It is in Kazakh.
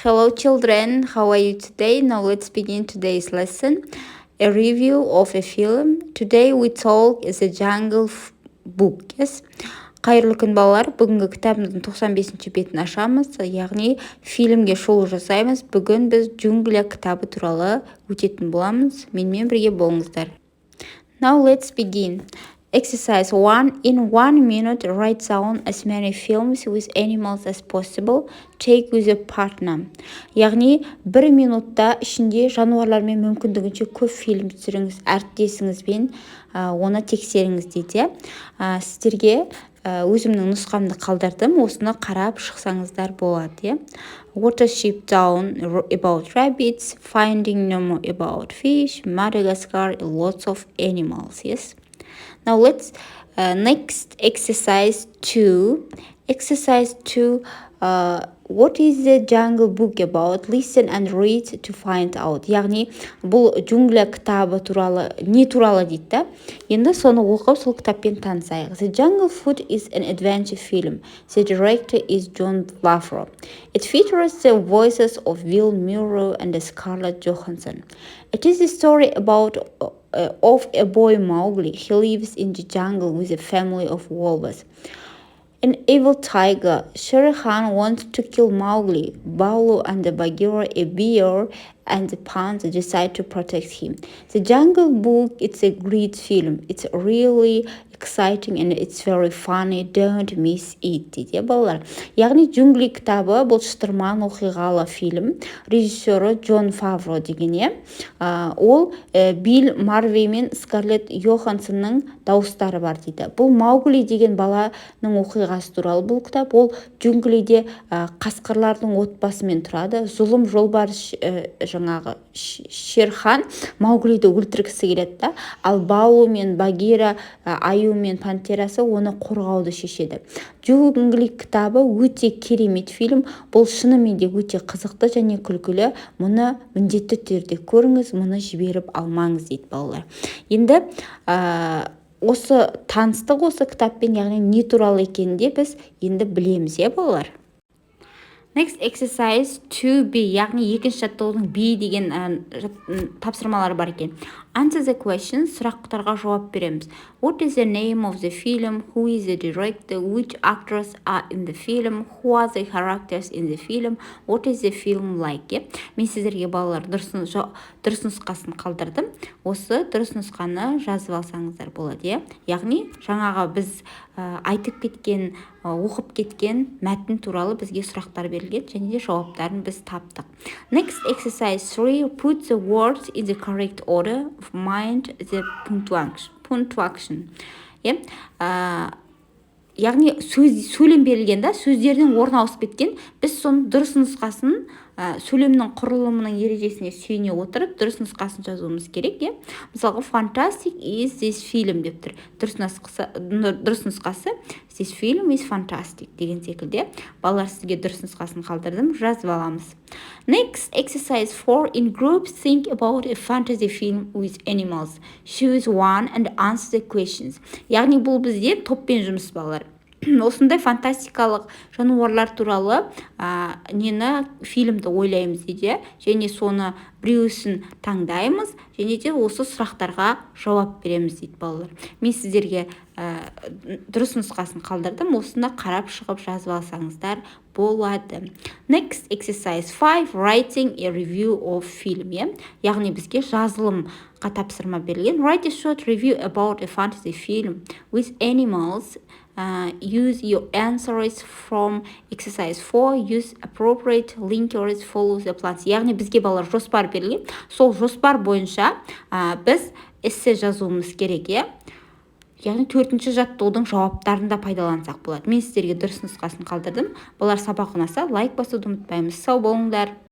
Hello children, how are you today? Now let's begin today's lesson. A review of a film. Today we talk is a jungle book. Yes. Қайырлы күн балалар, бүгінгі кітабымыздың 95-ші бетін ашамыз, яғни фильмге шолу жасаймыз. Бүгін біз джунгля кітабы туралы өтетін боламыз. Менімен бірге болыңыздар. Now let's begin. Exercise 1. In 1 minute, write down as many films with animals as possible. Take with a partner. Яғни 1 минутта ішінде жануарлармен мүмкіндігінше көп фильм түсіріңіз, әріптесіңізбен оны тексеріңіз дейді. Сіздерге өзімнің нұсқамды қалдырдым, осыны қарап шықсаңыздар болады. Watership Down about rabbits, Finding Nemo about fish, Madagascar, lots of animals. Yes. Now let's next exercise 2. Exercise 2. What is the jungle book about? Listen and read to find out. Яғни бұл джунгля кітабы туралы не туралы дейді. Енді соны оқып, сол кітаппен танысайық. The Jungle Book is an adventure film. The director is Jon Favreau. It features the voices of Will Murrow and Scarlett Johansson. It is a story about of a boy Mowgli. He lives in the jungle with a family of wolves. An evil tiger, Shere Khan, wants to kill Mowgli. Baloo and Bagheera, a bear, and the panda decide to protect him. The Jungle Book, it's a great film. It's really exciting and it's very funny. Don't miss it, дейді балалар. Яғни джунгли кітабы бұл шытырман оқиғалы фильм. Режиссері Джон Фавро деген. Ол Билл Марвей мен Скарлетт Йоханссонның дауыстары бар дейді. Бұл Маугли деген баланың оқиғасы туралы бұл кітап. Ол джунглиде қасқырлардың отбасымен тұрады. Зұлым жолбарыс жаңағы Шерхан Мауглиді өлтіргісі келеді. Ал Балу мен Багира, Аю мен Пантерасы оны қорғауды шешеді. Джунгли кітабы өте керемет фильм. Бұл шынымен де өте қызықты және күлкілі. Мұны міндетті түрде көріңіз, мұны жіберіп алмаңыз дейді балалар. Енді осы таныстық осы кітаппен, яғни не туралы екенін де біз енді білеміз, балалар. Next exercise 2B, яғни екінші жаттығудың B деген тапсырмалары бар екен. Answer the question, сұрақтарға жауап береміз. What is the name of the film? Who is the director? Which actors are in the film? Who are the characters in the film? What is the film like? Мен сіздерге балалар дұрыс нұсқасын қалдырдым. Осы дұрыс нұсқаны жазып алсаңыздар болады. Яғни жаңағы біз айтып кеткен, оқып кеткен мәтін туралы бізге сұрақтар берілген және де жауаптарын біз таптық. Next exercise 3. Put the words in the correct order. Mind the punctuation. Яғни сөйлем берілген да, сөздердің орны ауысып кеткен. Біз соны дұрыс нұсқасын сөйлемнің құрылымының ережесіне сүйене отырып, дұрыс нұсқасын жазуымыз керек. Мысалға, fantastic is this film деп тұр. Дұрыс нұсқасы this film is fantastic деген секілді. Балалар, сізге дұрыс нұсқасын қалдырдым, жазып аламыз. Next exercise 4. In groups, think about a fantasy film with animals. Choose one and answer the questions. Яғни бұл бізде топпен жұмыс балалар. Осындай фантастикалық жануарлар туралы фильмді ойлаймыз дейді, және соны біреусін таңдаймыз, және де осы сұрақтарға жауап береміз дейді балалар. Мен сіздерге дұрыс нұсқасын қалдырдым, осыны қарап шығып жазып алсаңыздар болады. Next exercise 5. Writing a review of film. Яғни бізге жазылымға тапсырма берілген. Write a short review about a fantasy film with animals. Use your answers from exercise 4. Use appropriate linkers. Follow the plans. Яғни бізге балалар жоспар берілген. Сол жоспар бойынша біз эссе жазуымыз керек. Яғни 4-ші жаттығудың жауаптарын да пайдалансақ болады. Мен сіздерге дұрыс нұсқасын қалдырдым. Балалар, сабақ ұнаса лайк басуды ұмытпаймыз. Сау болыңдар.